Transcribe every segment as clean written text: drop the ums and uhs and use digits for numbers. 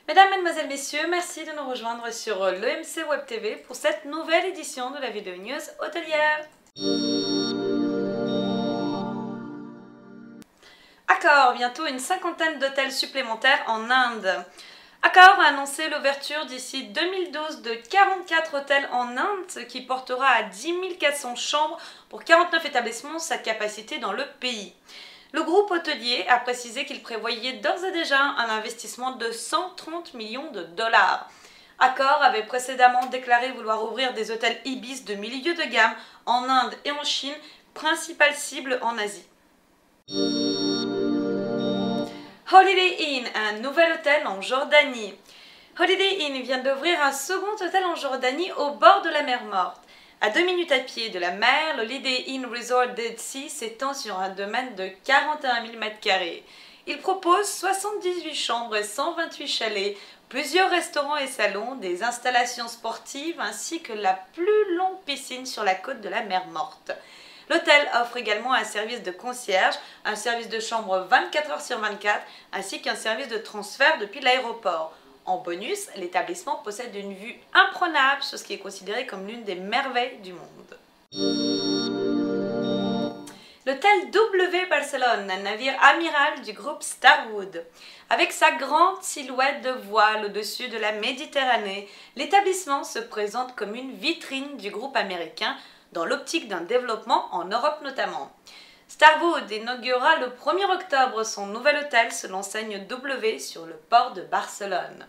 Mesdames, Mesdemoiselles, Messieurs, merci de nous rejoindre sur l'EMC Web TV pour cette nouvelle édition de la vidéo news hôtelière. Accor, bientôt une cinquantaine d'hôtels supplémentaires en Inde. Accor a annoncé l'ouverture d'ici 2012 de 44 hôtels en Inde, ce qui portera à 10 400 chambres pour 49 établissements sa capacité dans le pays. Le groupe hôtelier a précisé qu'il prévoyait d'ores et déjà un investissement de 130 millions de dollars. Accor avait précédemment déclaré vouloir ouvrir des hôtels Ibis de milieu de gamme en Inde et en Chine, principale cible en Asie. Holiday Inn, un nouvel hôtel en Jordanie. Holiday Inn vient d'ouvrir un second hôtel en Jordanie au bord de la mer Morte. À 2 minutes à pied de la mer, l'Holiday Inn Resort Dead Sea s'étend sur un domaine de 41 000 m². Il propose 78 chambres et 128 chalets, plusieurs restaurants et salons, des installations sportives ainsi que la plus longue piscine sur la côte de la mer Morte. L'hôtel offre également un service de concierge, un service de chambre 24 heures sur 24 ainsi qu'un service de transfert depuis l'aéroport. En bonus, l'établissement possède une vue imprenable sur ce qui est considéré comme l'une des merveilles du monde. L'hôtel W Barcelone, un navire amiral du groupe Starwood. Avec sa grande silhouette de voile au-dessus de la Méditerranée, l'établissement se présente comme une vitrine du groupe américain dans l'optique d'un développement en Europe notamment. Starwood inaugurera le 1er octobre son nouvel hôtel sous l'enseigne W sur le port de Barcelone.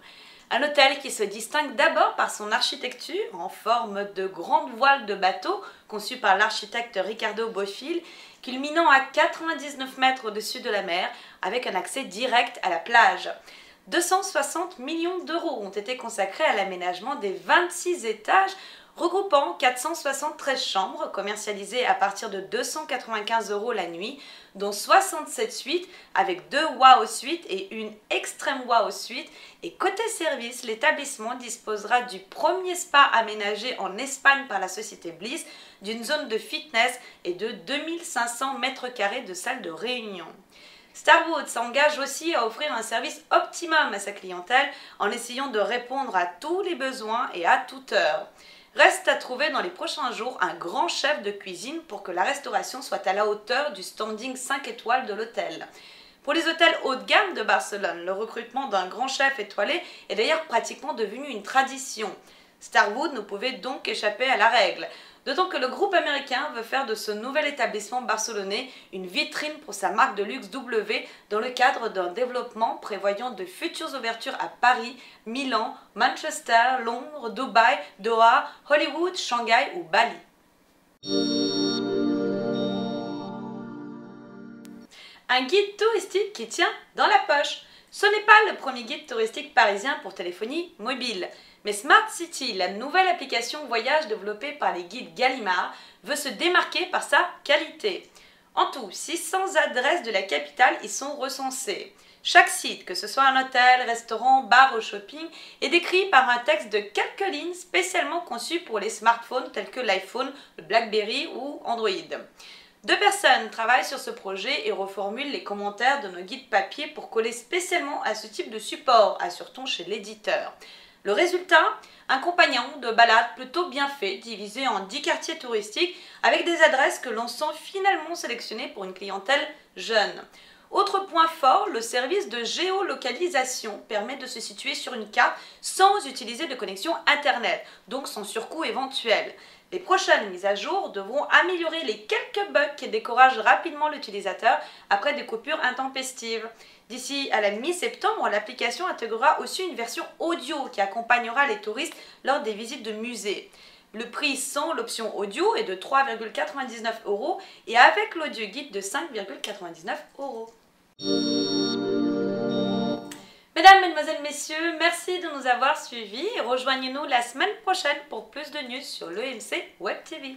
Un hôtel qui se distingue d'abord par son architecture en forme de grande voile de bateau conçue par l'architecte Ricardo Bofill, culminant à 99 mètres au-dessus de la mer avec un accès direct à la plage. 260 millions d'euros ont été consacrés à l'aménagement des 26 étages regroupant 473 chambres commercialisées à partir de 295 € la nuit, dont 67 suites avec 2 Wow Suites et une Extreme Wow Suite. Et côté service, l'établissement disposera du premier spa aménagé en Espagne par la société Bliss, d'une zone de fitness et de 2500 m² de salle de réunion. Starwood s'engage aussi à offrir un service optimum à sa clientèle en essayant de répondre à tous les besoins et à toute heure. Reste à trouver dans les prochains jours un grand chef de cuisine pour que la restauration soit à la hauteur du standing 5 étoiles de l'hôtel. Pour les hôtels haut de gamme de Barcelone, le recrutement d'un grand chef étoilé est d'ailleurs pratiquement devenu une tradition. Starwood ne pouvait donc échapper à la règle. D'autant que le groupe américain veut faire de ce nouvel établissement barcelonais une vitrine pour sa marque de luxe W dans le cadre d'un développement prévoyant de futures ouvertures à Paris, Milan, Manchester, Londres, Dubaï, Doha, Hollywood, Shanghai ou Bali. Un guide touristique qui tient dans la poche. Ce n'est pas le premier guide touristique parisien pour téléphonie mobile. Mais Smart City, la nouvelle application voyage développée par les guides Gallimard, veut se démarquer par sa qualité. En tout, 600 adresses de la capitale y sont recensées. Chaque site, que ce soit un hôtel, restaurant, bar ou shopping, est décrit par un texte de quelques lignes spécialement conçu pour les smartphones tels que l'iPhone, le BlackBerry ou Android. 2 personnes travaillent sur ce projet et reformulent les commentaires de nos guides papier pour coller spécialement à ce type de support, assure-t-on chez l'éditeur. Le résultat, un compagnon de balade plutôt bien fait, divisé en 10 quartiers touristiques avec des adresses que l'on sent finalement sélectionnées pour une clientèle jeune. Autre point fort, le service de géolocalisation permet de se situer sur une carte sans utiliser de connexion internet, donc sans surcoût éventuel. Les prochaines mises à jour devront améliorer les quelques bugs qui découragent rapidement l'utilisateur après des coupures intempestives. D'ici à la mi-septembre, l'application intégrera aussi une version audio qui accompagnera les touristes lors des visites de musées. Le prix sans l'option audio est de 3,99 € et avec l'audio guide de 5,99 €. Mesdames, Mesdemoiselles, Messieurs, merci de nous avoir suivis et rejoignez-nous la semaine prochaine pour plus de news sur l'EMC Web TV.